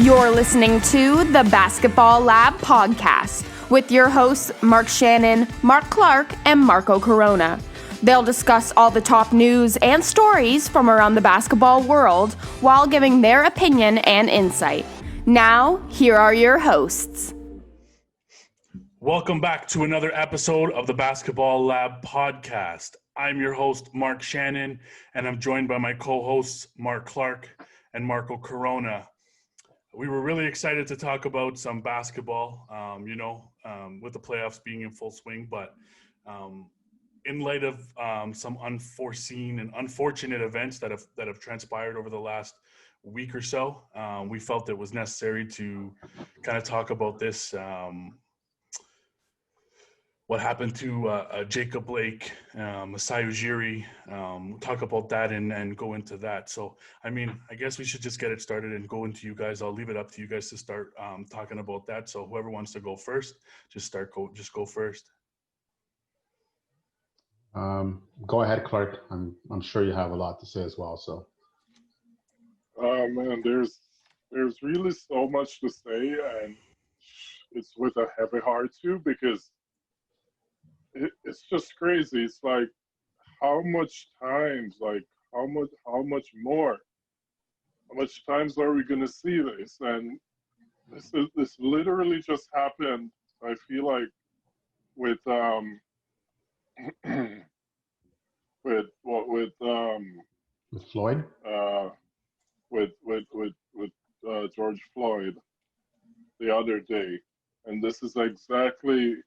You're listening to the Basketball Lab podcast with your hosts Mark Shannon, Mark Clark, and Marco Corona. They'll discuss all the top news and stories from around the basketball world while giving their opinion and insight. Now, here are your hosts. Welcome back to another episode of the Basketball Lab podcast. I'm your host, Mark Shannon, and I'm joined by my co-hosts, Mark Clark and Marco Corona. We were really excited to talk about some basketball, with the playoffs being in full swing, but in light of some unforeseen and unfortunate events that have transpired over the last week or so, we felt it was necessary to kind of talk about this. What happened to Jacob Blake, Masai Ujiri, talk about that and go into that. So, I guess we should just get it started and go into you guys. I'll leave it up to you guys to start talking about that. So whoever wants to go first, just go first. Go ahead, Clark. I'm sure you have a lot to say as well. So, man, there's really so much to say, and it's with a heavy heart too, because it's just crazy. It's like how much times are we gonna see this? And this literally just happened. I feel like with Floyd, with George Floyd the other day, and this is exactly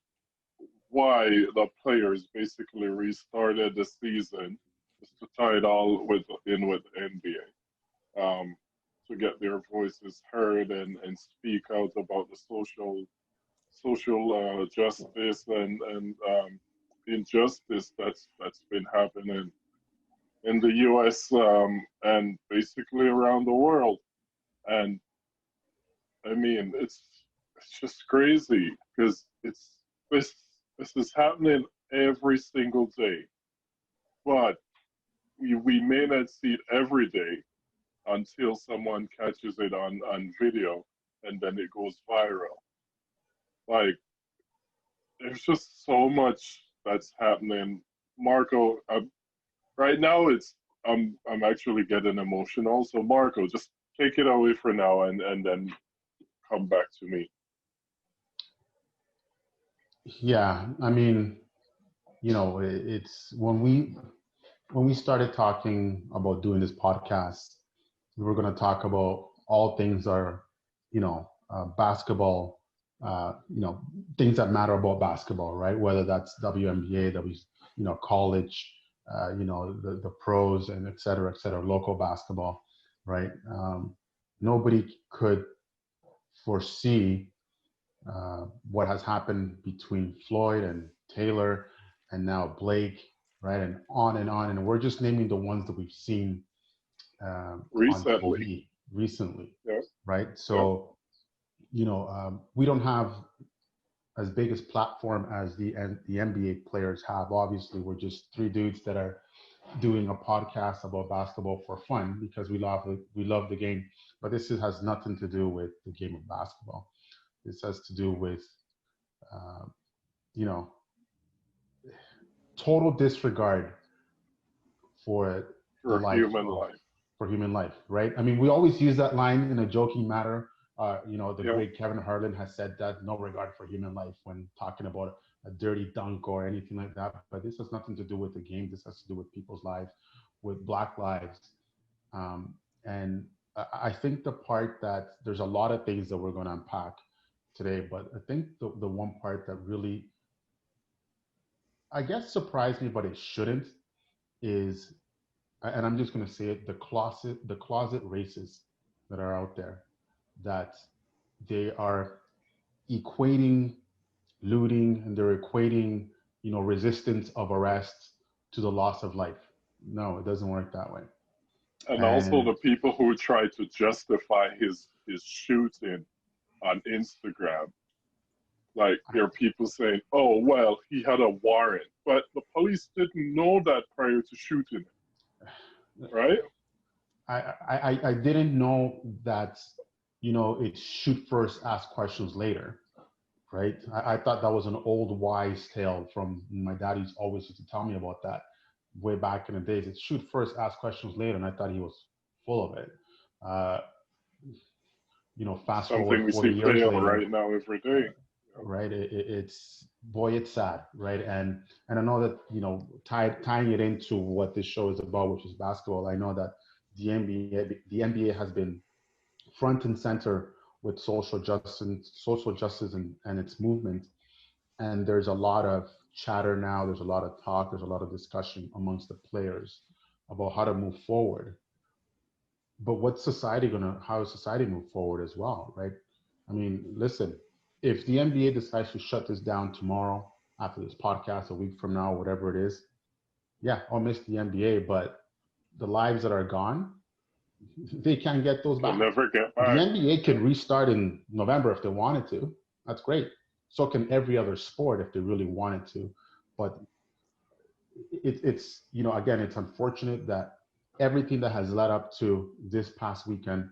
why the players basically restarted the season, just to tie it all in with NBA, to get their voices heard and speak out about the social justice and injustice that's been happening in the U.S. And basically around the world. And it's just crazy because this is happening every single day, but we may not see it every day until someone catches it on video and then it goes viral. Like, there's just so much that's happening. Marco, right now I'm actually getting emotional. So Marco, just take it away for now and then come back to me. yeah, it's when we started talking about doing this podcast, we were going to talk about all things are, basketball, things that matter about basketball, right? Whether that's WNBA, college, the pros and et cetera, local basketball, right? Nobody could foresee what has happened between Floyd and Taylor and now Blake, right? And on and on. And we're just naming the ones that we've seen recently, yeah. Right? So, we don't have as big a platform as the NBA players have. Obviously, we're just three dudes that are doing a podcast about basketball for fun because we love the game. But this has nothing to do with the game of basketball. This has to do with, total disregard for human life, right? We always use that line in a joking matter. Great Kevin Harlan has said that, no regard for human life, when talking about a dirty dunk or anything like that. But this has nothing to do with the game. This has to do with people's lives, with Black lives. And I think the part that there's a lot of things that we're going to unpack today, but I think the one part that really, I guess, surprised me, but it shouldn't, is, and I'm just going to say it, the closet racists that are out there, that they are equating looting and they're equating, resistance of arrest to the loss of life. No, it doesn't work that way. And also the people who try to justify his shooting on Instagram. Like, there are people saying, oh, well, he had a warrant. But the police didn't know that prior to shooting him, right? I didn't know that it's shoot first, ask questions later, right? I thought that was an old wise tale from my dad. Used always used to tell me about that way back in the days. It's shoot first, ask questions later, and I thought he was full of it. Fast Something forward 40 years later, right now every day. Right, it's sad, right? And I know that tying it into what this show is about, which is basketball. I know that the NBA has been front and center with social justice and its movement. And there's a lot of chatter now. There's a lot of talk. There's a lot of discussion amongst the players about how to move forward. But how is society move forward as well, right? I mean, listen, if the NBA decides to shut this down tomorrow after this podcast, a week from now, whatever it is, yeah, I'll miss the NBA, but the lives that are gone, they can't get those back. They'll never get back. The NBA can restart in November if they wanted to. That's great. So can every other sport if they really wanted to. But it's again, it's unfortunate that everything that has led up to this past weekend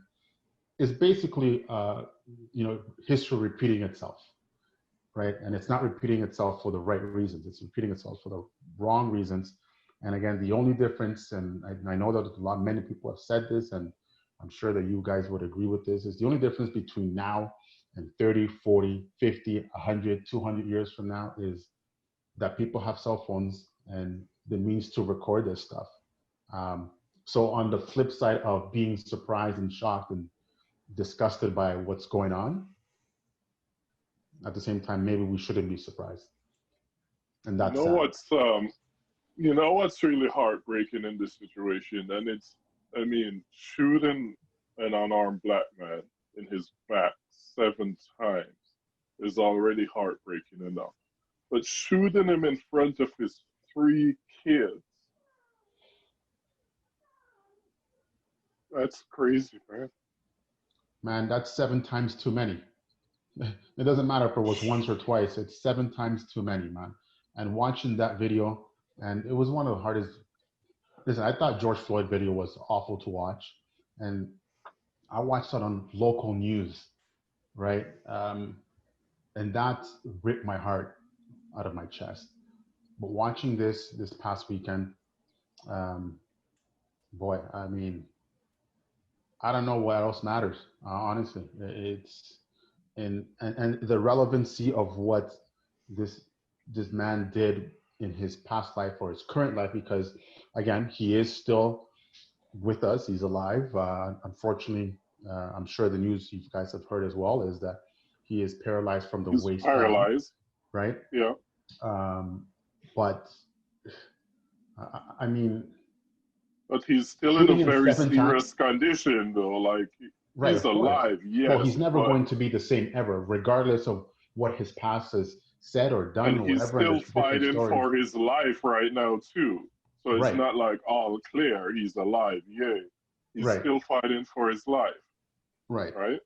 is basically, history repeating itself, right? And it's not repeating itself for the right reasons. It's repeating itself for the wrong reasons. And again, the only difference, and I know that many people have said this, and I'm sure that you guys would agree with this, is the only difference between now and 30, 40, 50, 100, 200 years from now is that people have cell phones and the means to record this stuff. So on the flip side of being surprised and shocked and disgusted by what's going on, at the same time, maybe we shouldn't be surprised. And that's what's really heartbreaking in this situation, and shooting an unarmed black man in his back 7 times is already heartbreaking enough. But shooting him in front of his 3 kids, that's crazy, man. Man, that's 7 times too many. It doesn't matter if it was once or twice. It's 7 times too many, man. And watching that video, and it was one of the hardest. Listen, I thought George Floyd video was awful to watch. And I watched it on local news, right? And that ripped my heart out of my chest. But watching this past weekend, boy, I mean, I don't know what else matters, honestly. It's and the relevancy of what this man did in his past life or his current life, because again, he is still with us. He's alive. Unfortunately, I'm sure the news you guys have heard as well is that he is paralyzed from the waist down. Paralyzed, right? Yeah. But I mean. But he's still in a very serious condition, though. Like, he's alive, yes. Well, he's never going to be the same ever, regardless of what his past has said or done. And he's still fighting for his life right now, too. So it's not like all clear. He's alive, yeah. He's still fighting for his life. Right. Right?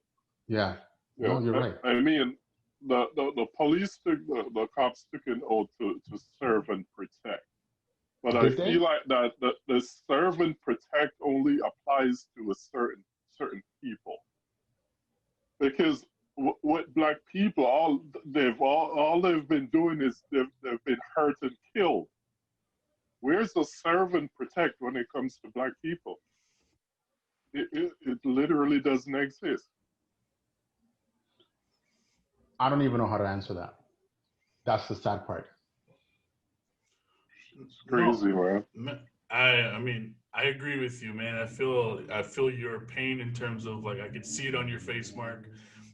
Yeah. No, you're right. I mean, the police took, the cops took an oath to serve and protect. But I feel like that the serve and protect only applies to a certain people, because with black people, all they've been doing is they've been hurt and killed. Where's the serve and protect when it comes to black people? It literally doesn't exist. I don't even know how to answer that. That's the sad part. It's crazy, man. I mean, I agree with you, man. I feel your pain in terms of, like, I could see it on your face, Mark.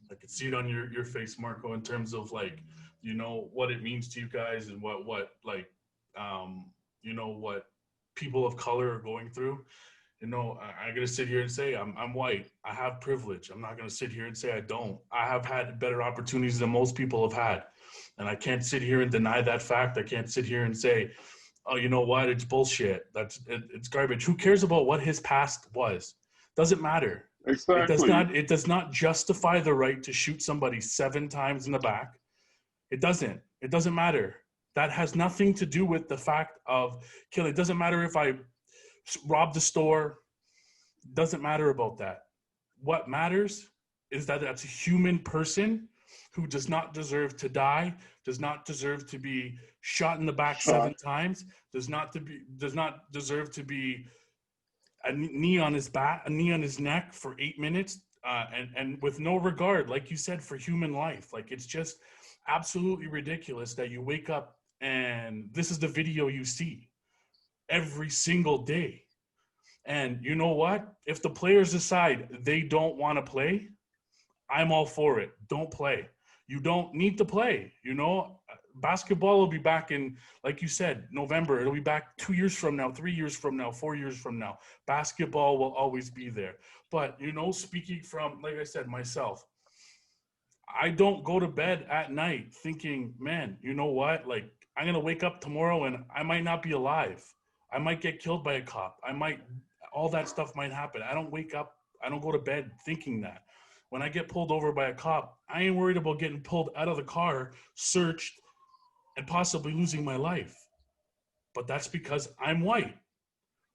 I could see it on your face, Marco, in terms of, like, what it means to you guys and what like, what people of color are going through. I gotta sit here and say I'm white. I have privilege. I'm not gonna sit here and say I don't. I have had better opportunities than most people have had, and I can't sit here and deny that fact. I can't sit here and say, oh, you know what? It's bullshit. It's garbage. Who cares about what his past was? Doesn't matter. Exactly. It does not justify the right to shoot somebody 7 times in the back. It doesn't. It doesn't matter. That has nothing to do with the fact of killing. It doesn't matter if I robbed the store. It doesn't matter about that. What matters is that that's a human person who does not deserve to die, does not deserve to be shot in the back 7 times, does not deserve to be a knee on his back, a knee on his neck for 8 minutes, and with no regard, like you said, for human life. Like, it's just absolutely ridiculous that you wake up and this is the video you see every single day. And you know what? If the players decide they don't want to play, I'm all for it. Don't play. You don't need to play. You know, basketball will be back in, like you said, November. It'll be back 2 years from now, 3 years from now, 4 years from now. Basketball will always be there. But, you know, speaking from, like I said, myself, I don't go to bed at night thinking, man, you know what? Like, I'm going to wake up tomorrow and I might not be alive. I might get killed by a cop. All that stuff might happen. I don't wake up, I don't go to bed thinking that. When I get pulled over by a cop, I ain't worried about getting pulled out of the car, searched, and possibly losing my life. But that's because I'm white.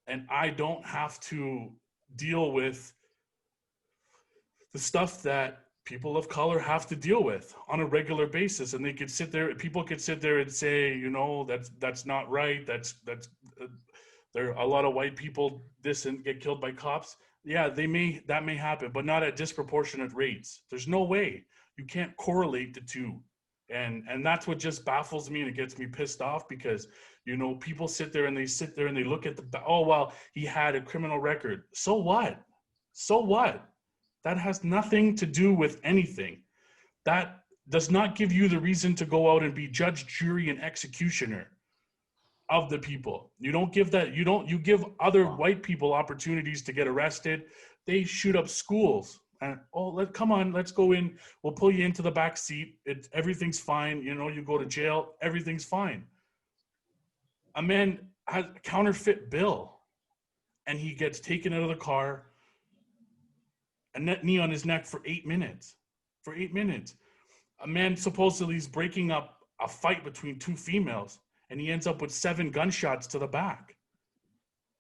And I don't have to deal with the stuff that people of color have to deal with on a regular basis. And people could sit there and say, you know, that's not right. There are a lot of white people and get killed by cops. Yeah, that may happen, but not at disproportionate rates. There's no way. You can't correlate the two. And that's what just baffles me, and it gets me pissed off because, you know, people sit there and they look at well, he had a criminal record. So what? So what? That has nothing to do with anything. That does not give you the reason to go out and be judge, jury, and executioner of the people. You don't give that. You give other white people opportunities to get arrested. They shoot up schools. And come on, let's go in. We'll pull you into the back seat. Everything's fine. You know, you go to jail. Everything's fine. A man has a counterfeit bill, and he gets taken out of the car. A knee on his neck for 8 minutes. For 8 minutes, a man supposedly is breaking up a fight between two females, and he ends up with 7 gunshots to the back.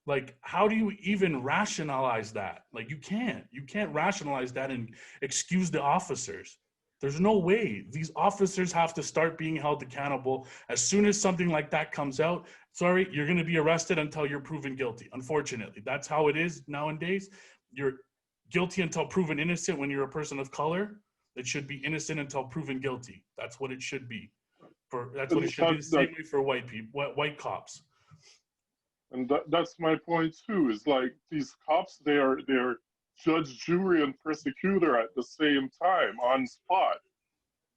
Like, how do you even rationalize that? Like, you can't rationalize that and excuse the officers. There's no way. These officers have to start being held accountable. As soon as something like that comes out, sorry, you're going to be arrested until you're proven guilty. Unfortunately, that's how it is nowadays. You're guilty until proven innocent when you're a person of color. It should be innocent until proven guilty. That's what it should be. That's what it should be the same way for white people, white cops. And that's my point too. Is like these cops, they're judge, jury, and prosecutor at the same time on spot.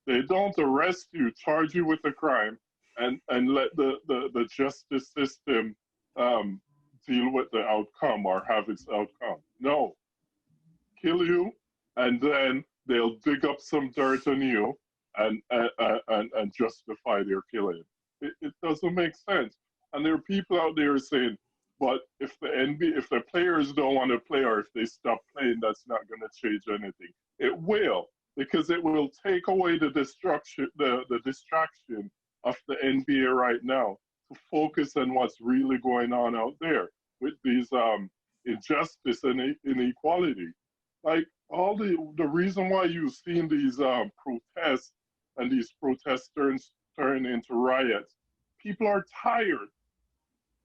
They don't arrest you, charge you with a crime, and let the justice system deal with the outcome or have its outcome. No, kill you, and then they'll dig up some dirt on you and justify their killing. It doesn't make sense. And there are people out there saying, but if the players don't want to play, or if they stop playing, that's not going to change anything. It will, because it will take away the distraction of the NBA right now to focus on what's really going on out there with these injustice and inequality. Like, all the reason why you've seen these protests and these protesters turn into riots, people are tired.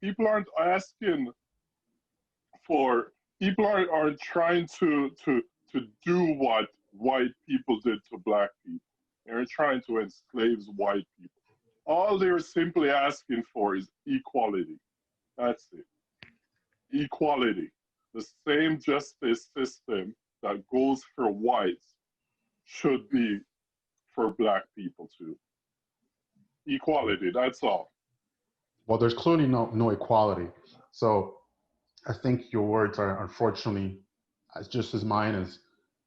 People aren't asking people aren't trying to do what white people did to black people. They're trying to enslave white people. All they're simply asking for is equality. That's it. Equality. The same justice system that goes for whites should be for black people too. Equality, that's all. Well, there's clearly no equality. So I think your words are unfortunately just as mine as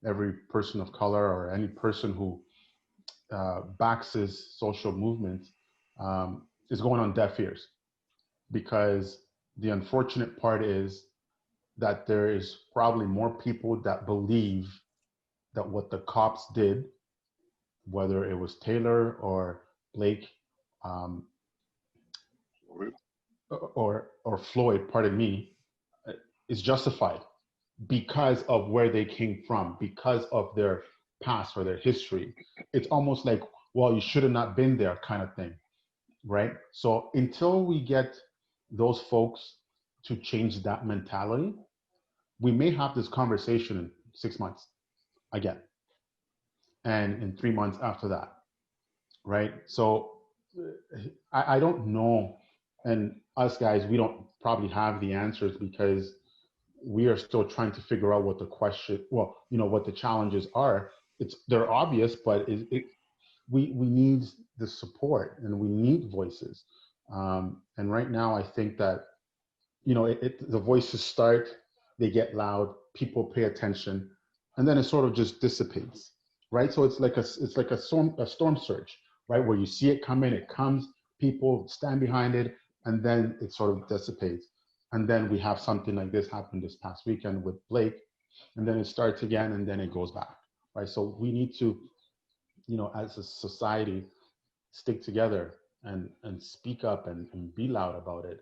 every person of color or any person who backs his social movement is going on deaf ears. Because the unfortunate part is that there is probably more people that believe that what the cops did, whether it was Taylor or Blake, or Floyd, pardon me, is justified, because of where they came from, because of their past or their history. It's almost like, well, you should have not been there kind of thing, right? So until we get those folks to change that mentality, we may have this conversation in 6 months again, and in 3 months after that, right? So I don't know, and us guys, we don't probably have the answers because we are still trying to figure out what the question, well, what the challenges are. They're obvious, but we need the support and we need voices. And right now, I think that the voices start, they get loud, people pay attention, and then it sort of just dissipates, right? So it's like a storm surge, right? Where you see it coming, it comes, people stand behind it, and then it sort of dissipates. And then we have something like this happen this past weekend with Blake, and then it starts again, and then it goes back, right? So we need to, as a society, stick together and speak up and be loud about it.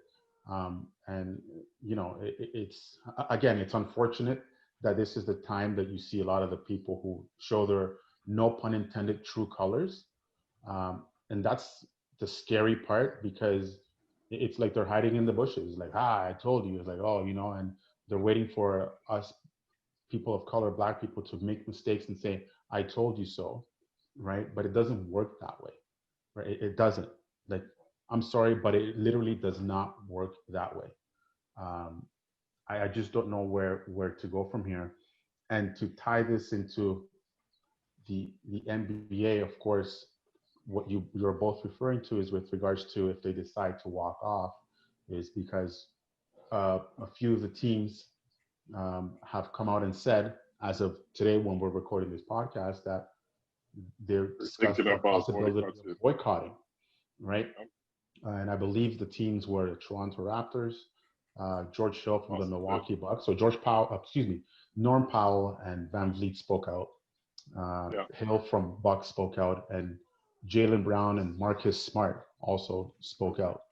It's again, it's unfortunate that this is the time that you see a lot of the people who show their, no pun intended, true colors. And that's the scary part, because it's like they're hiding in the bushes. Like, I told you. It's like, oh, and they're waiting for us, people of color, Black people, to make mistakes and say, I told you so, right? But it doesn't work that way, right? It doesn't. Like, I'm sorry, but it literally does not work that way. I just don't know where to go from here. And to tie this into the NBA, of course, what you're both referring to is with regards to if they decide to walk off, is because a few of the teams have come out and said, as of today when we're recording this podcast, that they're discussing the possibility of boycotting, right? And I believe the teams were the Toronto Raptors, George Hill from the Milwaukee Bucks. So Norm Powell and Van Vliet spoke out. Hill from Bucks spoke out, and Jaylen Brown and Marcus Smart also spoke out.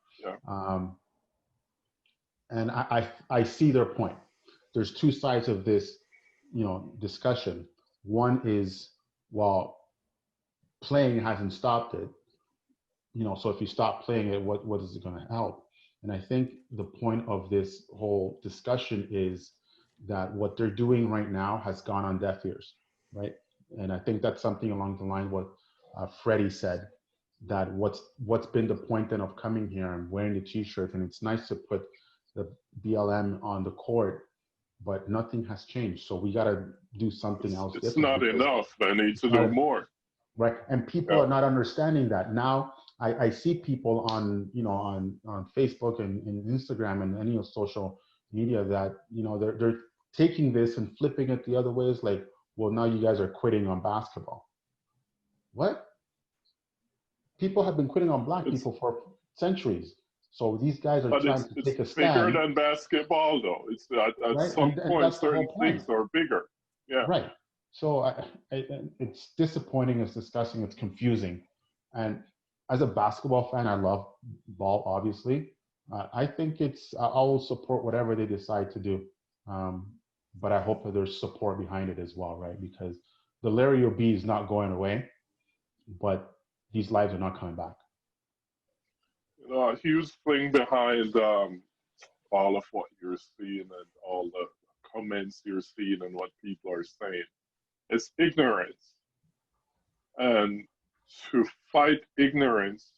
And I see their point. There's two sides of this, discussion. One is, well, playing hasn't stopped it. So if you stop playing it, what is it going to help? And I think the point of this whole discussion is that what they're doing right now has gone on deaf ears, right? And I think that's something along the line what Freddie said, that what's been the point then of coming here and wearing the t-shirt, and it's nice to put the BLM on the court, but nothing has changed. So we got to do something else. It's not enough. They need to do more. Right, and people are not understanding that now. I see people on Facebook and Instagram and any social media that they're taking this and flipping it the other way. Is like, well, now you guys are quitting on basketball. What? People have been quitting on Black people for centuries. So these guys are trying to take a stand. It's bigger than basketball, though. It's at some point certain things are bigger. Yeah. Right. So it's disappointing. It's disgusting. It's confusing. And as a basketball fan, I love ball, obviously. I think I will support whatever they decide to do. But I hope that there's support behind it as well, right? Because the Larry O'B is not going away, but these lives are not coming back. A huge thing behind all of what you're seeing and all the comments you're seeing and what people are saying is ignorance. And to fight ignorance,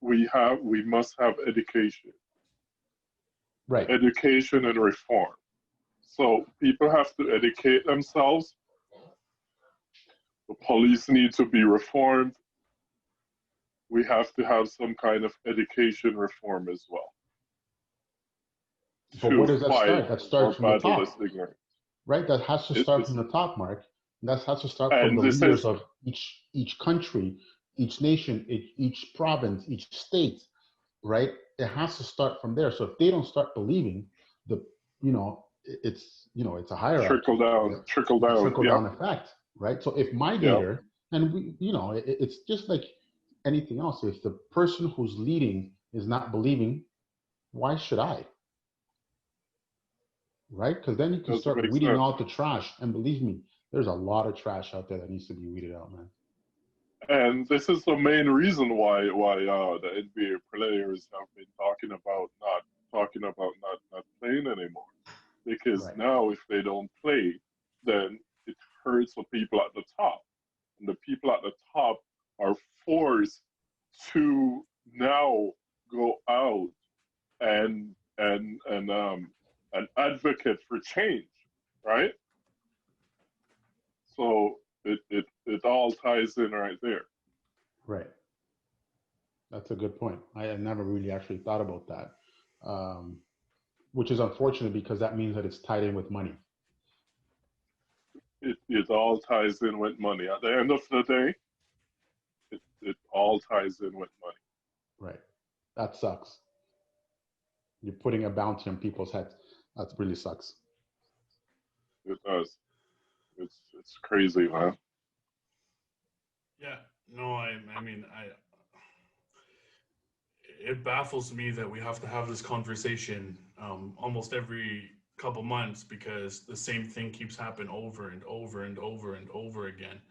we must have education. Right. Education and reform. So people have to educate themselves. The police need to be reformed. We have to have some kind of education reform as well. But where does that start? That starts from the top. Ignorance. Right? That has to start from the top, Mark. That has to start from the leaders of each country, each nation, each province, each state, right? It has to start from there. So if they don't start believing, it's a hierarchy. Trickle down effect, right? So if my leader, and it's just like anything else. If the person who's leading is not believing, why should I? right? Because then you can Doesn't start make weeding sense. out the trash. And believe me, there's a lot of trash out there that needs to be weeded out, man. And this is the main reason why the NBA players have been talking about not playing anymore. Because Right. now if they don't play, then it hurts the people at the top. And the people at the top are forced to now go out and advocate for change, right? So it all ties in right there. Right. That's a good point. I had never really actually thought about that, which is unfortunate because that means that it's tied in with money. It all ties in with money. At the end of the day, it all ties in with money. Right. That sucks. You're putting a bounty on people's heads. That really sucks. It does. It's crazy, man. Yeah. No, I mean, it baffles me that we have to have this conversation almost every couple months because the same thing keeps happening over and over and over and over again.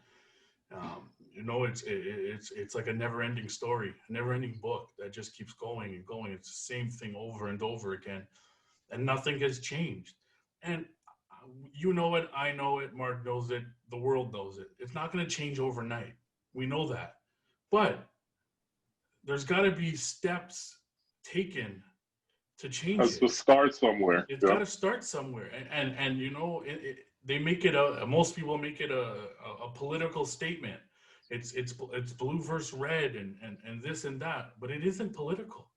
It's like a never-ending story, a never-ending book that just keeps going and going. It's the same thing over and over again, and nothing has changed. And you know it, I know it, Mark knows it, the world knows it. It's not going to change overnight. We know that. But there's got to be steps taken to change it. Has to start somewhere. It's got to start somewhere. And you know, they make it most people make it a political statement. It's blue versus red and this and that, but it isn't political.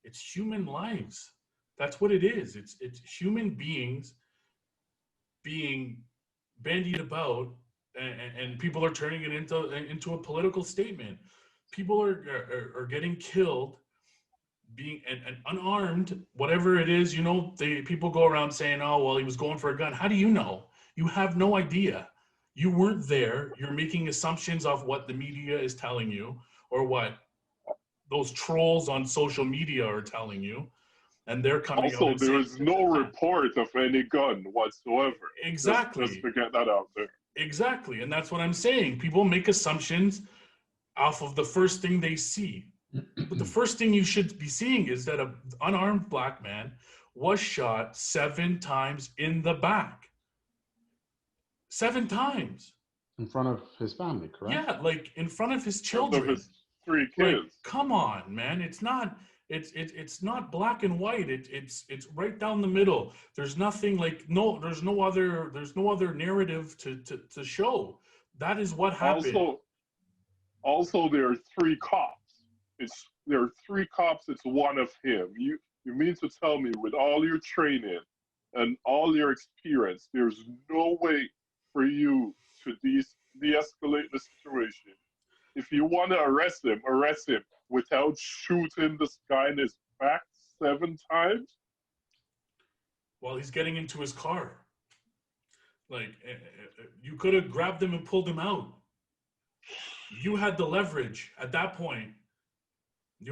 It's human lives. That's what it is. It's human beings being bandied about, and people are turning it into a political statement. People are getting killed, being and unarmed, whatever it is. You know, people go around saying, "Oh, well, he was going for a gun." How do you know? You have no idea. You weren't there. You're making assumptions of what the media is telling you or what those trolls on social media are telling you. And they're coming also, out. There is no report of any gun whatsoever. Exactly. Just to get that out there. Exactly. And that's what I'm saying. People make assumptions off of the first thing they see. But the first thing you should be seeing is that an unarmed black man was shot 7 times in the back. 7 times. In front of his family, correct? Yeah, like in front of his children. Of his 3 kids. Like, come on, man. It's not black and white. It's right down the middle. There's nothing like there's no other narrative to show. That is what happened. Also there are 3 cops. There are 3 cops, it's one of him. You mean to tell me with all your training and all your experience, there's no way for you to de-escalate the situation. If you want to arrest him without shooting this guy in his back 7 times? While he's getting into his car. Like, you could have grabbed him and pulled him out. You had the leverage at that point. Not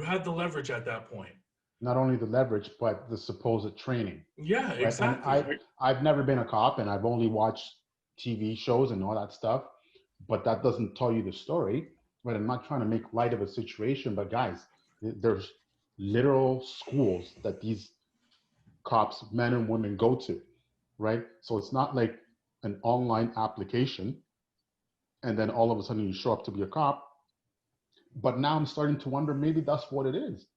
only the leverage, but the supposed training. Yeah, right? exactly. I've never been a cop, and I've only watched TV shows and all that stuff, but that doesn't tell you the story. Right? I'm not trying to make light of a situation, but guys, there's literal schools that these cops, men and women, go to, right? So it's not like an online application, and then all of a sudden you show up to be a cop. But now I'm starting to wonder, maybe that's what it is.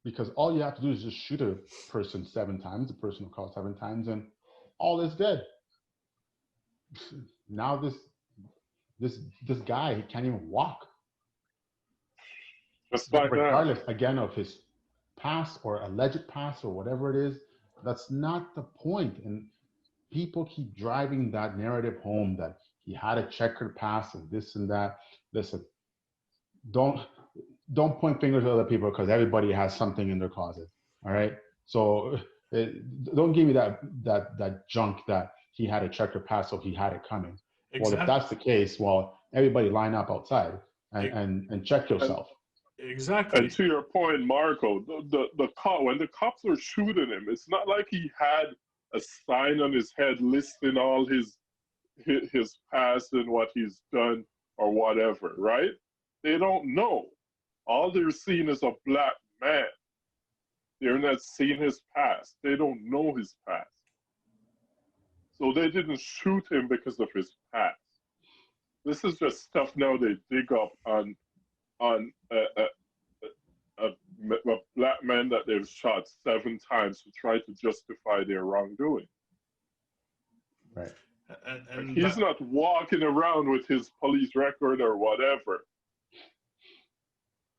Because all you have to do is just shoot a person 7 times, the person will call 7 times, and all is dead. Now this guy, he can't even walk. Just like regardless, again, of his past or alleged past or whatever it is, that's not the point. And people keep driving that narrative home that he had a checkered past and this and that. Listen, don't point fingers at other people, because everybody has something in their closet. All right. So don't give me that junk that he had a checkered past, so he had it coming. Exactly. Well, if that's the case, well, everybody line up outside and check yourself. Exactly. And to your point, Marco, the cop, when the cops were shooting him, it's not like he had a sign on his head listing all his past and what he's done or whatever, right? They don't know. All they're seeing is a black man. They're not seeing his past. They don't know his past. So they didn't shoot him because of his past. This is just stuff now they dig up on a black man that they've shot 7 times to try to justify their wrongdoing. Right. And he's not walking around with his police record or whatever.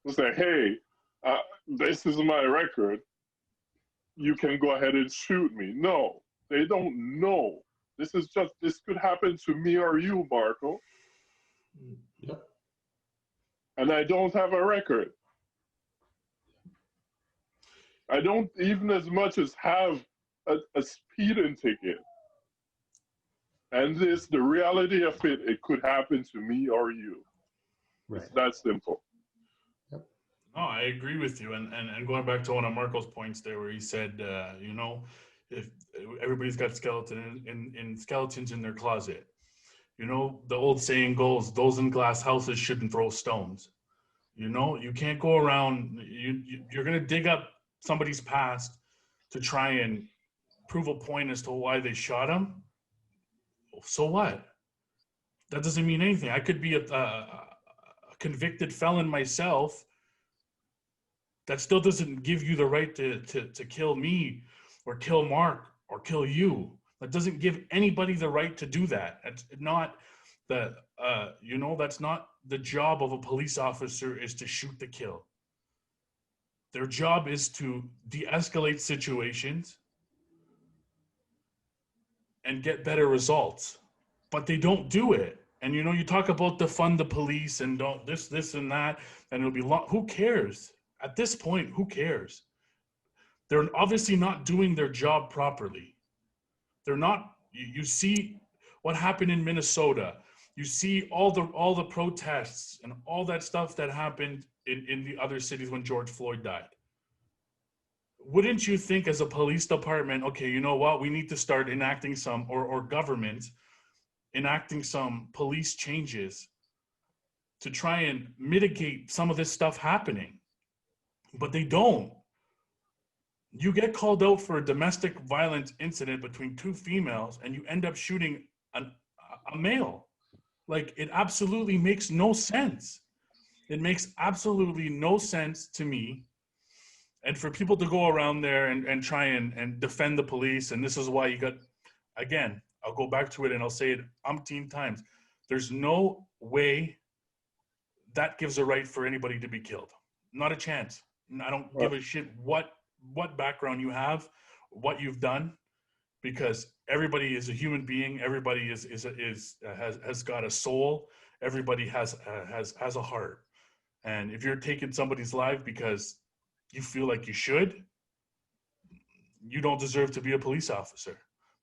To say, hey, this is my record. You can go ahead and shoot me. No, they don't know. This could happen to me or you, Marco. Yep. And I don't have a record. I don't even as much as have a speeding ticket. And the reality of it could happen to me or you. Right. It's that simple. No, I agree with you. And going back to one of Marco's points there, where he said, if everybody's got skeletons in their closet, the old saying goes, those in glass houses shouldn't throw stones. You can't go around, you're going to dig up somebody's past to try and prove a point as to why they shot him. So what? That doesn't mean anything. I could be a convicted felon myself. That still doesn't give you the right to kill me or kill Mark or kill you. That doesn't give anybody the right to do that. It's not that's not the job of a police officer, is to shoot to kill. Their job is to de-escalate situations and get better results. But they don't do it. And you talk about defund the police and don't this and that, and it'll be who cares? At this point, who cares? They're obviously not doing their job properly. They're not. You see what happened in Minnesota. You see all the protests and all that stuff that happened in the other cities when George Floyd died. Wouldn't you think, as a police department, okay, you know what? We need to start enacting some, or government enacting some police changes to try and mitigate some of this stuff happening. But they don't. You get called out for a domestic violence incident between 2 females and you end up shooting a male. Like, it absolutely makes no sense. It makes absolutely no sense to me. And for people to go around there and try and defend the police, and this is why you got, again, I'll go back to it and I'll say it umpteen times. There's no way that gives a right for anybody to be killed. Not a chance. I don't give a shit what background you have, what you've done, because everybody is a human being. Everybody has got a soul. Everybody has a heart. And if you're taking somebody's life because you feel like you should, you don't deserve to be a police officer,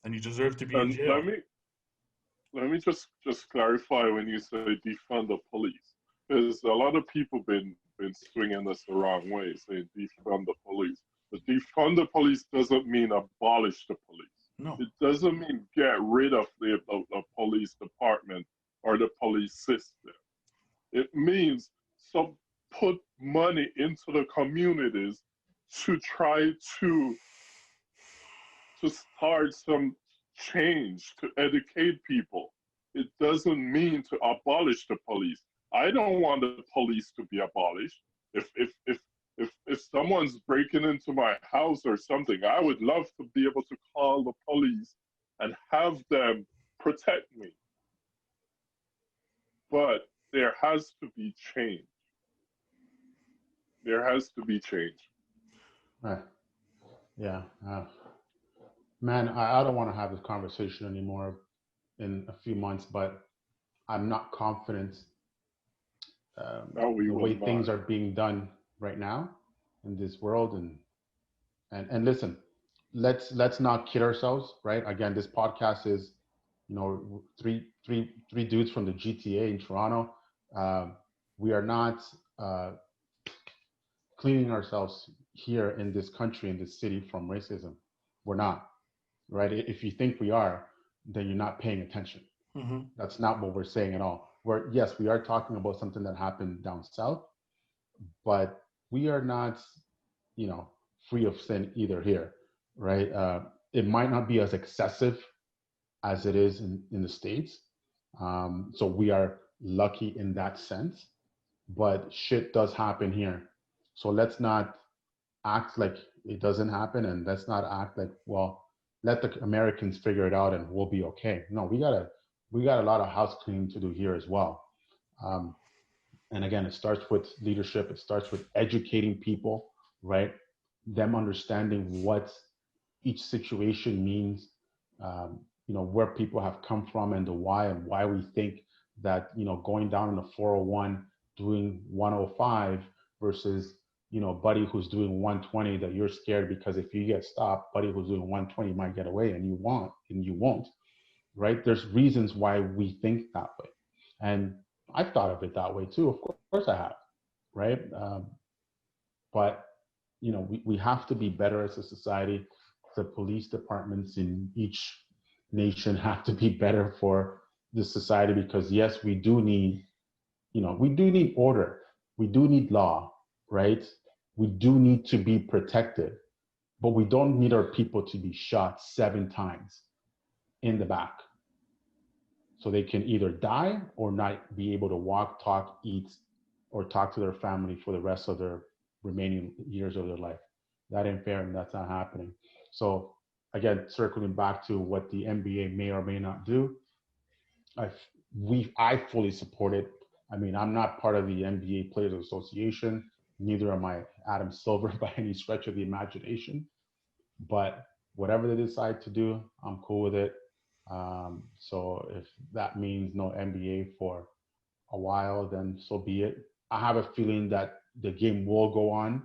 and you deserve to be in jail. Let me just clarify when you say defund the police, because a lot of people been swinging this the wrong way, saying defund the police. But defund the police doesn't mean abolish the police. No. It doesn't mean get rid of the police department or the police system. It means put money into the communities to try to start some change, to educate people. It doesn't mean to abolish the police. I don't want the police to be abolished. If someone's breaking into my house or something, I would love to be able to call the police and have them protect me. But there has to be change. There has to be change. Right. Yeah. Man, I don't want to have this conversation anymore in a few months, but I'm not confident the way things are being done right now in this world. And listen, let's not kid ourselves, right? Again, this podcast is, three dudes from the GTA in Toronto. We are not cleaning ourselves here in this country, in this city, from racism. We're not. right? If you think we are, then you're not paying attention. Mm-hmm. That's not what we're saying at all. Yes, we are talking about something that happened down south, but we are not, free of sin either here, right? It might not be as excessive as it is in the States. So we are lucky in that sense, but shit does happen here. So let's not act like it doesn't happen, and let's not act like, well, let the Americans figure it out and we'll be okay. No, we got a lot of house cleaning to do here as well. And again, it starts with leadership. It starts with educating people, right? Them understanding what each situation means, where people have come from and the why, and why we think that, going down in the 401, doing 105 versus, buddy who's doing 120, that you're scared because if you get stopped, buddy who's doing 120 might get away and you won't, right? There's reasons why we think that way. And I've thought of it that way too. Of course I have, right? But, we have to be better as a society. The police departments in each nation have to be better for the society, because yes, we do need order. We do need law, right? We do need to be protected, but we don't need our people to be shot 7 times in the back so they can either die or not be able to walk, talk, eat, or talk to their family for the rest of their remaining years of their life. That ain't fair, and that's not happening. So again, circling back to what the NBA may or may not do, I fully support it. I mean, I'm not part of the NBA Players Association, neither am I Adam Silver by any stretch of the imagination. But whatever they decide to do, I'm cool with it. So if that means no NBA for a while, then so be it. I have a feeling that the game will go on,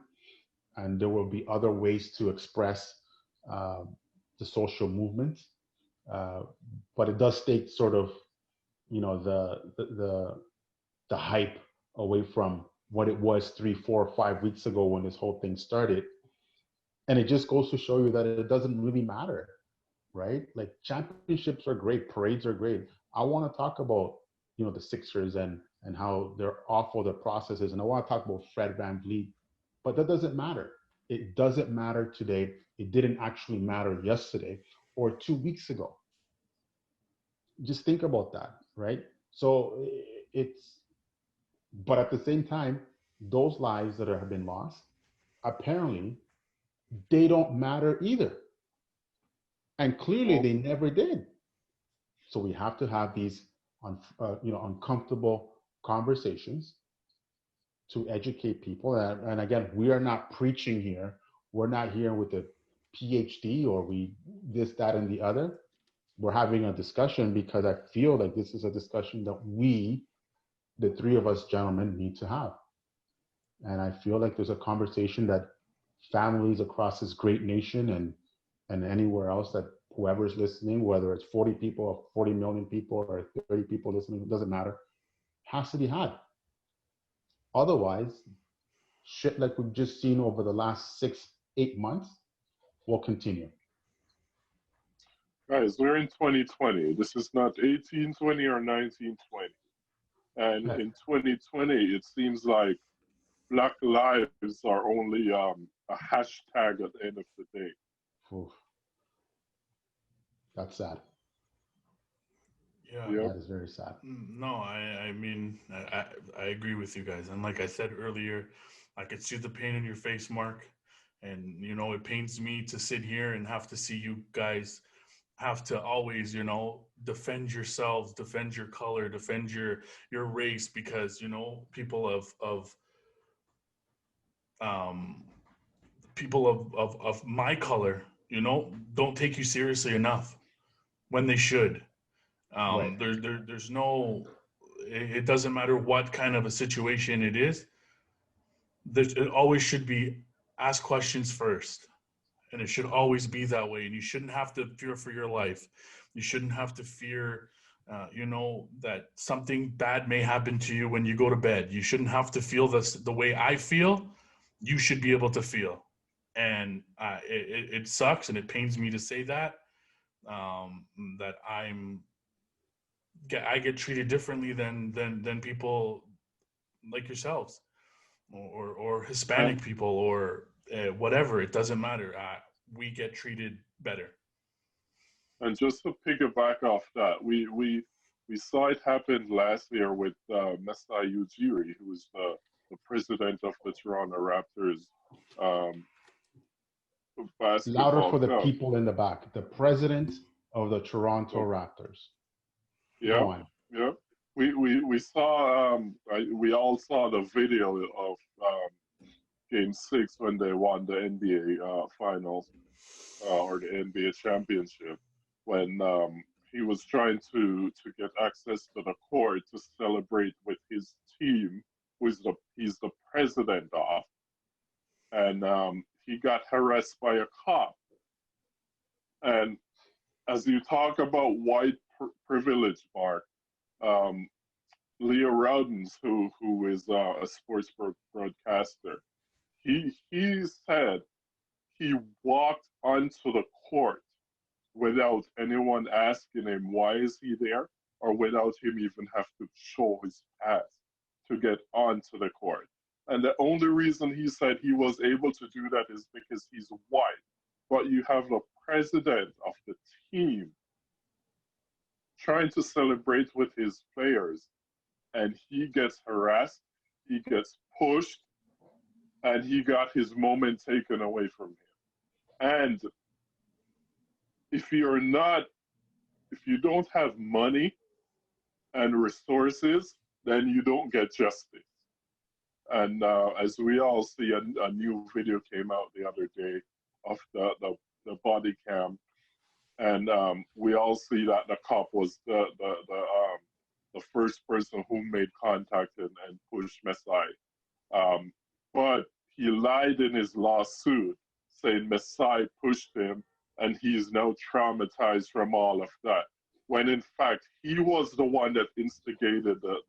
and there will be other ways to express the social movement. But it does take sort of, the hype away from what it was 3, 4, 5 weeks ago when this whole thing started. And it just goes to show you that it doesn't really matter, right? Like, championships are great, parades are great. I want to talk about, the Sixers and how they're awful, the process is. And I want to talk about Fred VanVleet, but that doesn't matter. It doesn't matter today. It didn't actually matter yesterday or 2 weeks ago. Just think about that, right? So but at the same time, those lives that have been lost, apparently, they don't matter either. And clearly they never did. So we have to have these uncomfortable conversations to educate people. And again, we are not preaching here. We're not here with a PhD or this, that, and the other. We're having a discussion because I feel like this is a discussion that we, the 3 of us gentlemen, need to have. And I feel like there's a conversation that families across this great nation and anywhere else, that whoever's listening, whether it's 40 people or 40 million people or 30 people listening, it doesn't matter, has to be had. Otherwise, shit like we've just seen over the last 6-8 months will continue. Guys, we're in 2020. This is not 1820 or 1920. And in 2020, it seems like Black lives are only a hashtag at the end of the day. Oof. That's sad. Yeah, that is very sad. No, I mean, I agree with you guys. And like I said earlier, I could see the pain in your face, Mark. And, it pains me to sit here and have to see you guys have to always, defend yourselves, defend your color, defend your race, because, people of my color, don't take you seriously enough when they should. Right. There's no, it doesn't matter what kind of a situation it is. It always should be ask questions first. And it should always be that way. And you shouldn't have to fear for your life. You shouldn't have to fear, that something bad may happen to you when you go to bed. You shouldn't have to feel this the way I feel. You should be able to feel. And it sucks and it pains me to say that. that I get treated differently than people like yourselves, or Hispanic people, or whatever. It doesn't matter. We get treated better. And just to piggyback off that, we saw it happen last year with Masai Ujiri, who was the president of the Toronto Raptors. Louder for the people in the back. The president of the Toronto Raptors. Yeah, yeah. We saw. We all saw the video of Game 6 when they won the NBA Finals or the NBA championship. When he was trying to get access to the court to celebrate with his team, he's the president of, and he got harassed by a cop. And as you talk about white privilege, Mark, Leo Rowdens, who is a sports broadcaster, he said he walked onto the court without anyone asking him why is he there, or without him even have to show his pass to get onto the court. And the only reason he said he was able to do that is because he's white. But you have the president of the team trying to celebrate with his players, and he gets harassed, he gets pushed, and he got his moment taken away from him. And if you don't have money and resources, then you don't get justice. And as we all see, a new video came out the other day of the body cam, and we all see that the cop was the first person who made contact and pushed Masai. But he lied in his lawsuit, saying Masai pushed him, and he's now traumatized from all of that. When in fact, he was the one that instigated the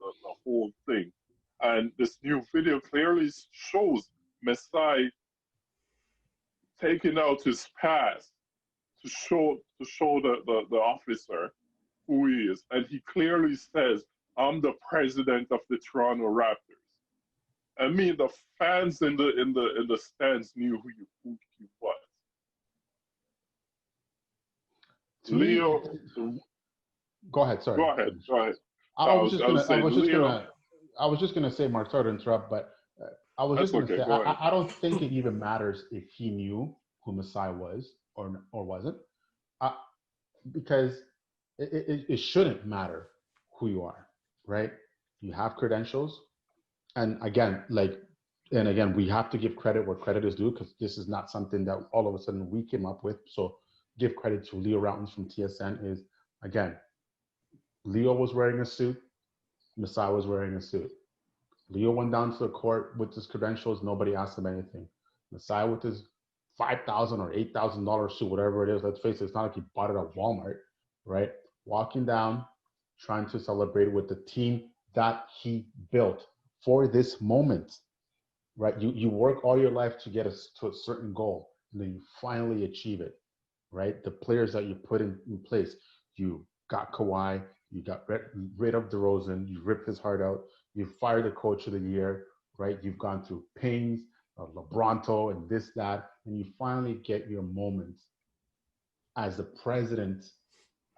whole thing. And this new video clearly shows Masai taking out his pass to show the officer who he is. And he clearly says, I'm the president of the Toronto Raptors. I mean, the fans in the stands knew who he was. Leo, go ahead. Sorry. Go ahead. I was just gonna say, Mark, sorry to interrupt, but I was just gonna say, I don't think it even matters if he knew who Masai was or wasn't, because it shouldn't matter who you are, right? You have credentials, and again, we have to give credit where credit is due, because this is not something that all of a sudden we came up with. So give credit to Leo Rowdens from TSN. Is, again, Leo was wearing a suit, Masai was wearing a suit. Leo went down to the court with his credentials. Nobody asked him anything. Masai with his $5,000 or $8,000 suit, whatever it is. Let's face it, it's not like he bought it at Walmart, right? Walking down, trying to celebrate with the team that he built for this moment, right? You work all your life to get to a certain goal, and then you finally achieve it, right? The players that you put in place, you got Kawhi, you got rid of DeRozan, you ripped his heart out, you fired the coach of the year, right? You've gone through pains, LeBronto and this, that, and you finally get your moment as the president,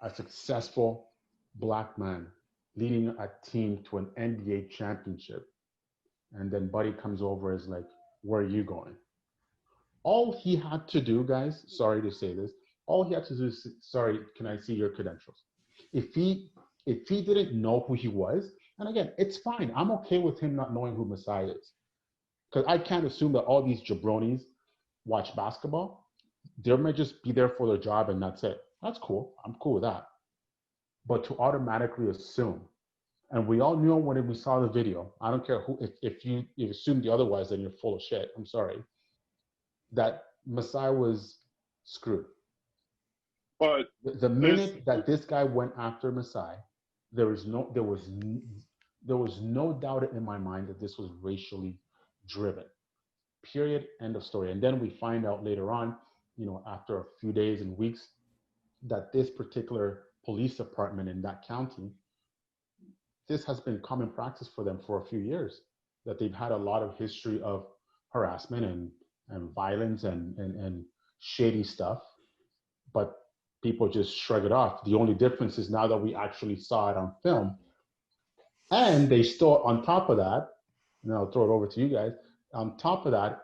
a successful Black man leading a team to an NBA championship. And then Buddy comes over and is like, where are you going? All he had to do, guys, sorry to say this, all he had to do is, sorry, can I see your credentials? If he didn't know who he was, and again, it's fine. I'm okay with him not knowing who Masai is. Because I can't assume that all these jabronis watch basketball. They might just be there for their job and that's it. That's cool. I'm cool with that. But to automatically assume, and we all knew when we saw the video, I don't care who, if you assumed the otherwise, then you're full of shit. I'm sorry. That Masai was screwed. But the minute that this guy went after Masai, there was no doubt in my mind that this was racially driven. Period. End of story. And then we find out later on, after a few days and weeks, that this particular police department in that county, this has been common practice for them for a few years, that they've had a lot of history of harassment and violence and shady stuff, but people just shrug it off. The only difference is now that we actually saw it on film, and they still, on top of that, and I'll throw it over to you guys, on top of that,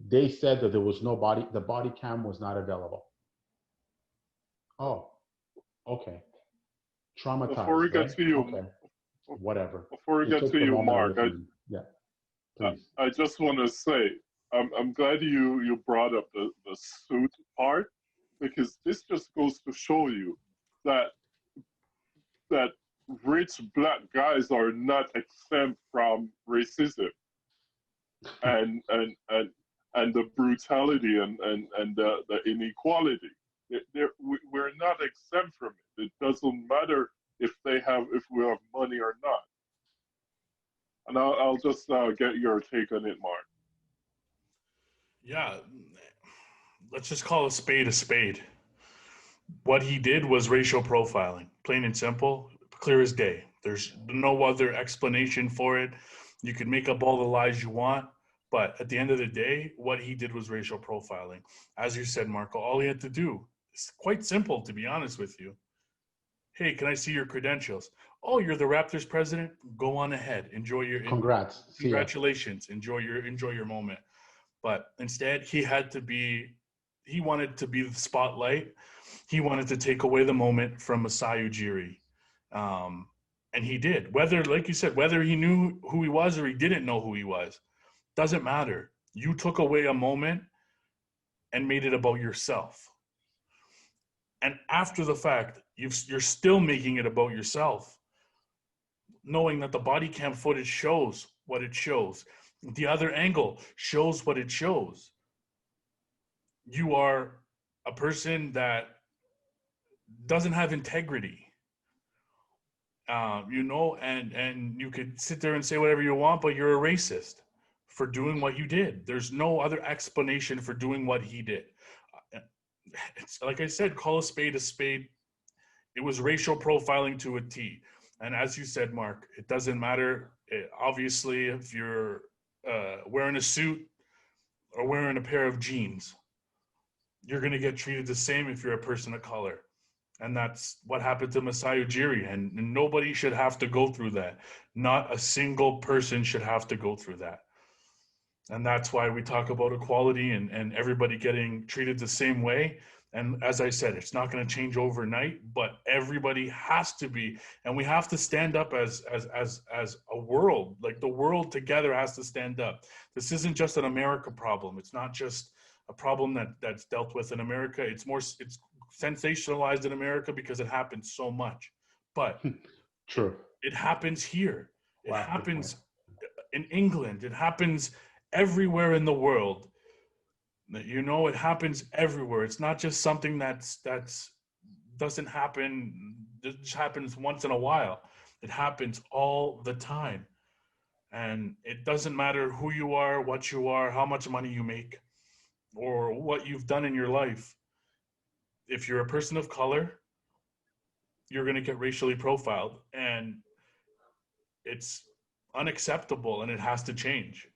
they said that there was no body, the body cam was not available. Oh, okay. Traumatized. Before we get to you, okay. Whatever. Before we get to you, Mark, I just want to say, I'm glad you brought up the suit part, because this just goes to show you that rich black guys are not exempt from racism and the brutality and the inequality. We're not exempt from it. It doesn't matter if we have money or not. And I'll just get your take on it, Mark. Yeah, let's just call a spade a spade. What he did was racial profiling, plain and simple, clear as day. There's no other explanation for it. You can make up all the lies you want, but at the end of the day, what he did was racial profiling. As you said, Marco, all he had to do, it's quite simple, to be honest with you. Hey, can I see your credentials? Oh, you're the Raptors president? Go on ahead. Enjoy your congrats. Congratulations. Enjoy your moment. But instead, he wanted to be the spotlight. He wanted to take away the moment from Masai Ujiri. And he did. Whether, like you said, whether he knew who he was or he didn't know who he was, doesn't matter. You took away a moment and made it about yourself. And after the fact, you're still making it about yourself, knowing that the body cam footage shows what it shows. The other angle shows what it shows. You are a person that doesn't have integrity, and you could sit there and say whatever you want, but you're a racist for doing what you did. There's no other explanation for doing what he did. It's like I said, call a spade a spade. It was racial profiling to a T. And as you said, Mark, it doesn't matter. Obviously, if you're wearing a suit or wearing a pair of jeans, you're going to get treated the same if you're a person of color. And that's what happened to Masai Ujiri. And nobody should have to go through that. Not a single person should have to go through that. And that's why we talk about equality and everybody getting treated the same way. And as I said, it's not going to change overnight, but everybody has to be, and we have to stand up as a world. Like the world together has to stand up. This isn't just an America problem. It's not just a problem that's dealt with in America. It's sensationalized in America because it happens so much. But true, it happens here. It happens in England. It happens everywhere in the world. It happens everywhere. It's not just something that's doesn't happen. It just happens once in a while. It happens all the time. And it doesn't matter who you are, what you are, how much money you make, or what you've done in your life. If you're a person of color, you're going to get racially profiled, and it's unacceptable, and it has to change.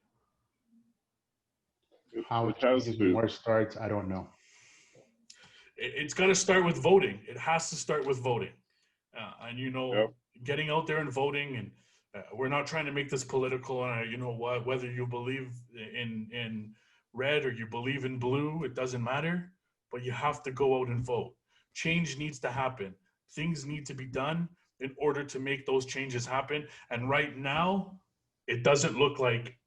How it changes more starts, I don't know. It's got to start with voting. It has to start with voting. Getting out there and voting. And we're not trying to make this political. And whether you believe in red or you believe in blue, it doesn't matter. But you have to go out and vote. Change needs to happen. Things need to be done in order to make those changes happen. And right now, it doesn't look like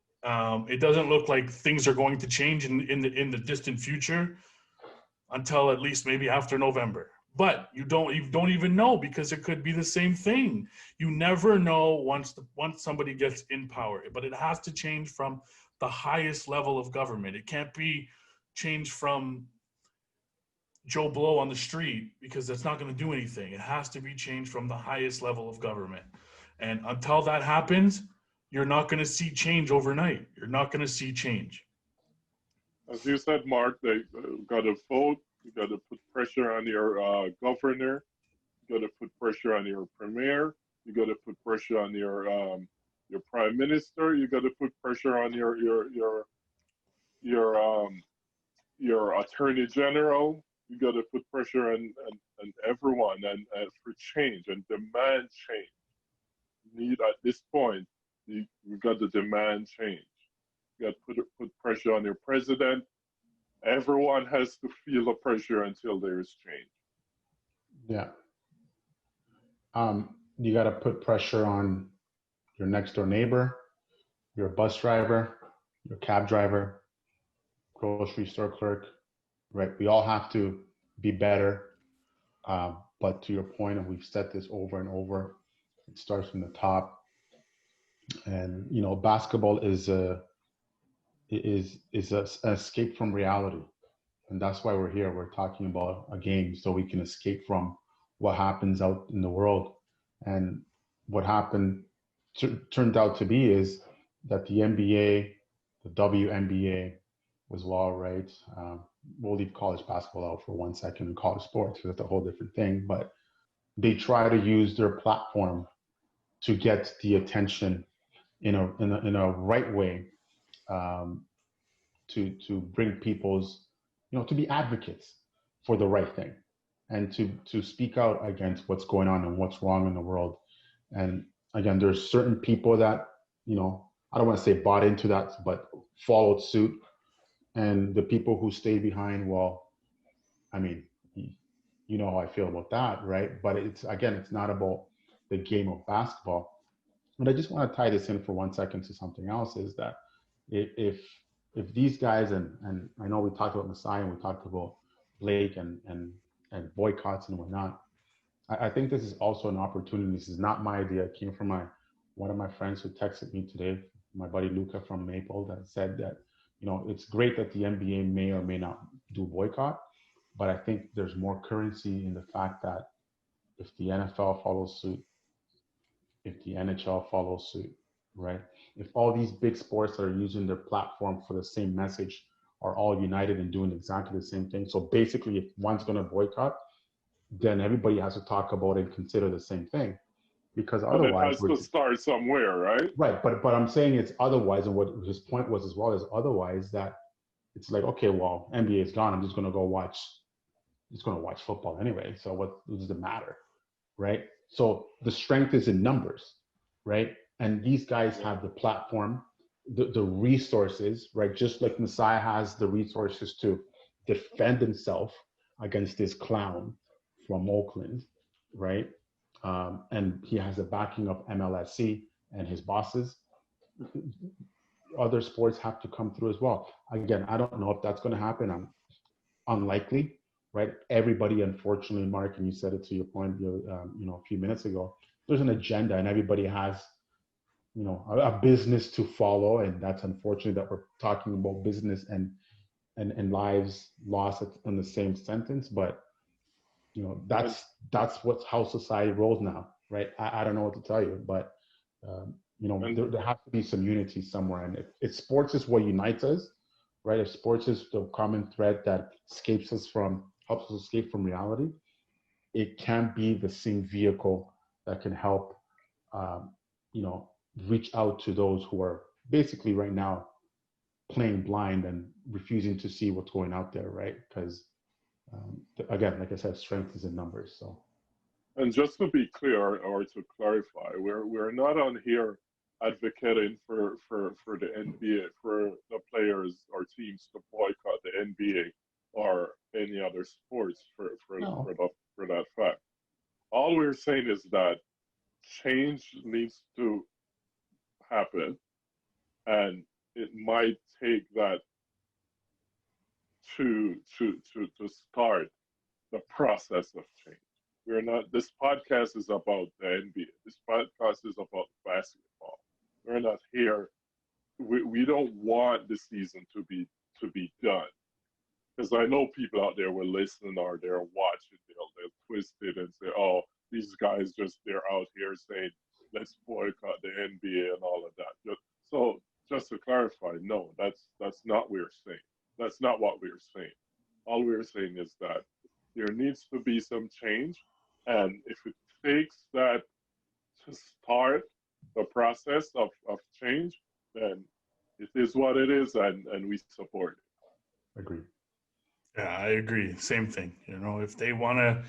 things are going to change in the distant future until at least maybe after November. But you don't even know, because it could be the same thing. You never know once somebody gets in power. But it has to change from the highest level of government. It can't be changed from Joe Blow on the street, because that's not going to do anything. It has to be changed from the highest level of government. And until that happens, you're not going to see change overnight. You're not going to see change. As you said, Mark, they got to vote. You got to put pressure on your governor. You got to put pressure on your premier. You got to put pressure on your prime minister. You got to put pressure on your attorney general. You got to put pressure on everyone and for change and demand change. Need at this point, you got to demand change. You got to put pressure on your president. Everyone has to feel the pressure until there is change. Yeah. You got to put pressure on your next door neighbor, your bus driver, your cab driver, grocery store clerk, right? We all have to be better. But to your point, and we've said this over and over, it starts from the top. And, you know, basketball is an escape from reality. And that's why we're here. We're talking about a game so we can escape from what happens out in the world. And what happened turned out to be is that the NBA, the WNBA was well, right? We'll leave college basketball out for 1 second and college sports, because that's a whole different thing. But they try to use their platform to get the attention in a right way, to bring people's, you know, to be advocates for the right thing, and to speak out against what's going on and what's wrong in the world. And again, there's certain people that, you know, I don't want to say bought into that, but followed suit. And the people who stay behind, well, I mean, you know how I feel about that, right? But it's not about the game of basketball. But I just want to tie this in for 1 second to something else, is that if these guys, and I know we talked about Masai and we talked about Blake and boycotts and whatnot, I think this is also an opportunity. This is not my idea. It came from one of my friends who texted me today, my buddy Luca from Maple, that said that, you know, it's great that the NBA may or may not do boycott, but I think there's more currency in the fact that if the NFL follows suit, if the NHL follows suit, right? If all these big sports that are using their platform for the same message are all united and doing exactly the same thing. So basically, if one's going to boycott, then everybody has to talk about it and consider the same thing, because otherwise it has to start somewhere, right? Right, but I'm saying it's otherwise, and what his point was as well, is otherwise that it's like, okay, well, NBA is gone. I'm just going to go watch. Just going to watch football anyway. So what does it matter, right? So the strength is in numbers, right? And these guys have the platform, the resources, right? Just like Messiah has the resources to defend himself against this clown from Oakland, right? And he has the backing of MLSC and his bosses. Other sports have to come through as well. Again, I don't know if that's going to happen. Unlikely, right? Everybody, unfortunately, Mark, and you said it to your point, a few minutes ago, there's an agenda and everybody has, you know, a business to follow. And that's unfortunate that we're talking about business and lives lost in the same sentence. But, you know, that's how society rolls now, right? I don't know what to tell you, but, there has to be some unity somewhere. And if sports is what unites us, right? If sports is the common thread that helps us escape from reality, it can be the same vehicle that can help, reach out to those who are basically right now playing blind and refusing to see what's going out there, right? Because again, like I said, strength is in numbers. So, and just to be clear or to clarify, we're not on here advocating for the NBA, for the players or teams to boycott the NBA or any other sports for that fact. All we're saying is that change needs to happen, and it might take that to start the process of change. We're not. This podcast is about the NBA. This podcast is about basketball. We're not here. We don't want the season to be done, because I know people out there will listen or they're watching. They'll twist it and say, "Oh, these guys they're out here saying let's boycott the NBA and all of that." So just to clarify, no, that's not what we're saying. That's not what we're saying. all we're saying is that there needs to be some change. And if it takes that to start the process of change, then it is what it is, and we support it. Agreed. Yeah, I agree. Same thing. If they want to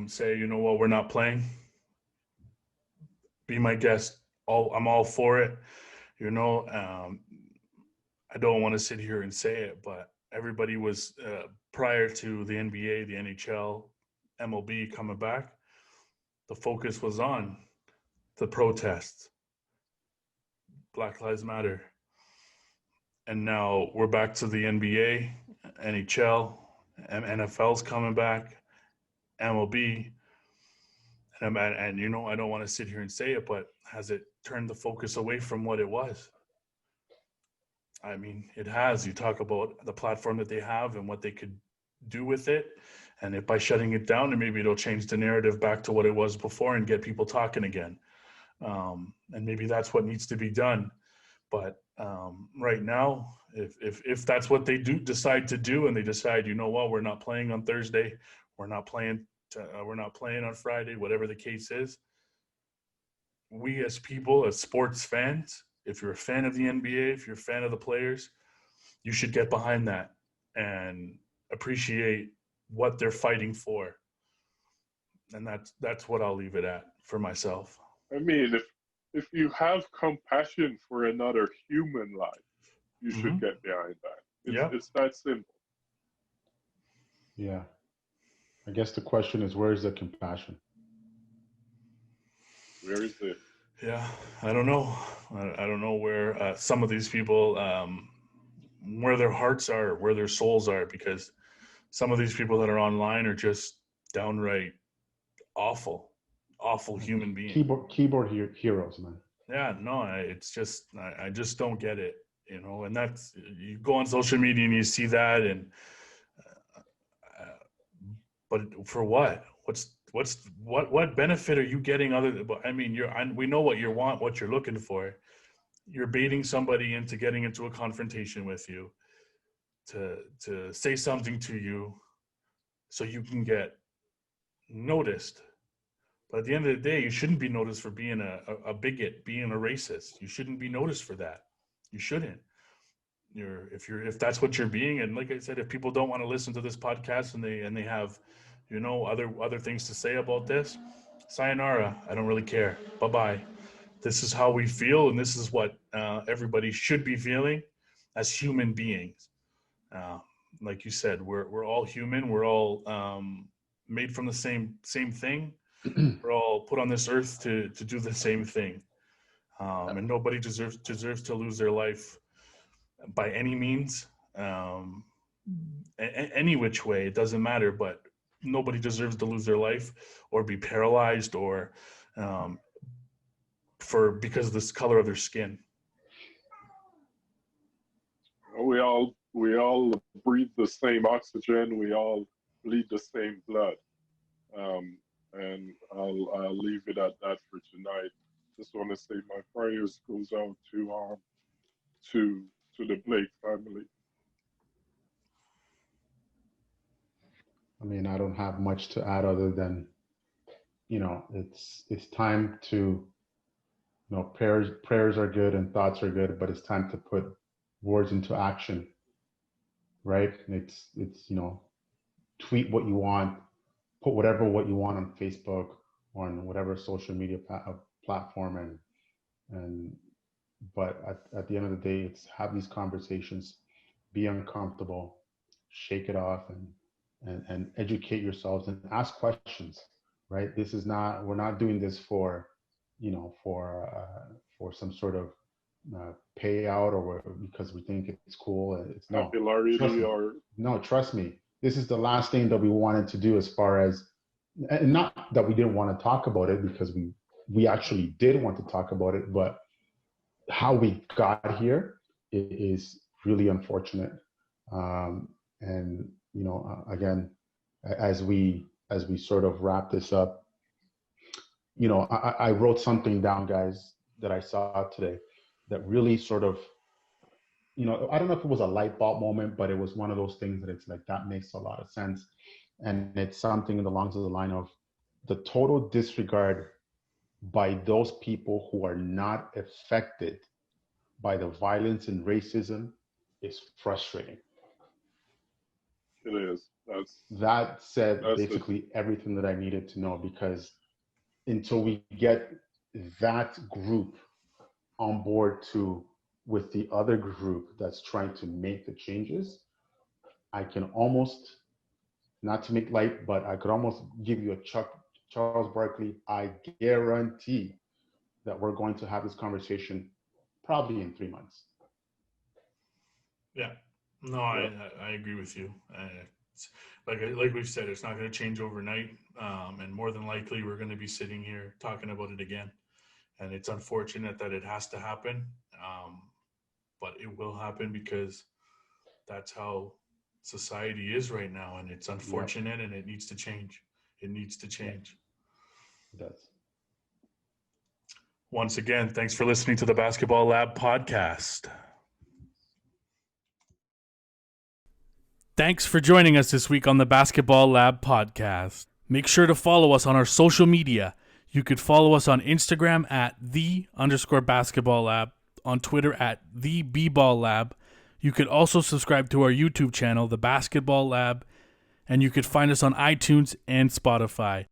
say, you know what, we're not playing, be my guest. I'm all for it. I don't want to sit here and say it, but everybody was prior to the NBA, the NHL, MLB coming back, the focus was on the protests, Black Lives Matter. And now we're back to the NBA, NHL, NFL's coming back, MLB. And I don't want to sit here and say it, but has it turned the focus away from what it was? I mean, it has. You talk about the platform that they have and what they could do with it. And if by shutting it down, and maybe it'll change the narrative back to what it was before and get people talking again. And maybe that's what needs to be done. But right now, if that's what they decide to do, and they decide, you know what, we're not playing on Thursday, we're not playing on Friday, whatever the case is, we as people, as sports fans, if you're a fan of the NBA, if you're a fan of the players, you should get behind that and appreciate what they're fighting for. And that's what I'll leave it at for myself. I mean, if you have compassion for another human life, you should get behind that. It's that simple. Yeah. I guess the question is, where is the compassion? Where is it? Yeah, I don't know. I don't know where some of these people, where their hearts are, where their souls are, because some of these people that are online are just downright awful human beings. Keyboard heroes, man. Yeah, no, it's just, I just don't get it, and that's, you go on social media and you see that, and, but for what? What benefit are you getting other than, I mean, we know what you want, what you're looking for. You're baiting somebody into getting into a confrontation with you to say something to you so you can get noticed. But at the end of the day, you shouldn't be noticed for being a bigot, being a racist. You shouldn't be noticed for that. You shouldn't. If that's what you're being, and like I said, if people don't want to listen to this podcast and they have, other things to say about this, sayonara. I don't really care. Bye-bye. This is how we feel, and this is what everybody should be feeling as human beings. Like you said, we're all human. We're all made from the same thing. We're all put on this earth to do the same thing, and nobody deserves to lose their life by any means, any which way. It doesn't matter, but nobody deserves to lose their life or be paralyzed or because of this color of their skin. We all breathe the same oxygen. We all bleed the same blood. And I'll leave it at that for tonight. Just want to say my prayers goes out to the Blake family. I mean, I don't have much to add other than, it's time to, prayers are good and thoughts are good, but it's time to put words into action, right? It's tweet what you want, put what you want on Facebook or on whatever social media platform, but at the end of the day, it's have these conversations, be uncomfortable, shake it off, and educate yourselves and ask questions, right? We're not doing this for some sort of payout or because we think it's cool. It's no. Trust me. This is the last thing that we wanted to do, as far as, and not that we didn't want to talk about it, because we actually did want to talk about it, but how we got here is really unfortunate. And again, as we sort of wrap this up, I wrote something down, guys, that I saw today that really sort of I don't know if it was a light bulb moment, but it was one of those things that it's like, that makes a lot of sense. And it's something along the line of the total disregard by those people who are not affected by the violence and racism is frustrating. It is. That said basically everything that I needed to know, because until we get that group on board with the other group that's trying to make the changes, I can almost, not to make light, but I could almost give you a Charles Barkley, I guarantee that we're going to have this conversation probably in 3 months. Yeah, no, I agree with you. Like we've said, it's not going to change overnight, and more than likely we're going to be sitting here talking about it again. And it's unfortunate that it has to happen, but it will happen because that's how society is right now, and it's unfortunate, and it needs to change. It needs to change. It does. Once again, thanks for listening to the Basketball Lab podcast. Thanks for joining us this week on the Basketball Lab podcast. Make sure to follow us on our social media. You could follow us on Instagram at @the_basketball_lab, on Twitter at @the_bball_lab. You could also subscribe to our YouTube channel, The Basketball Lab, and you could find us on iTunes and Spotify.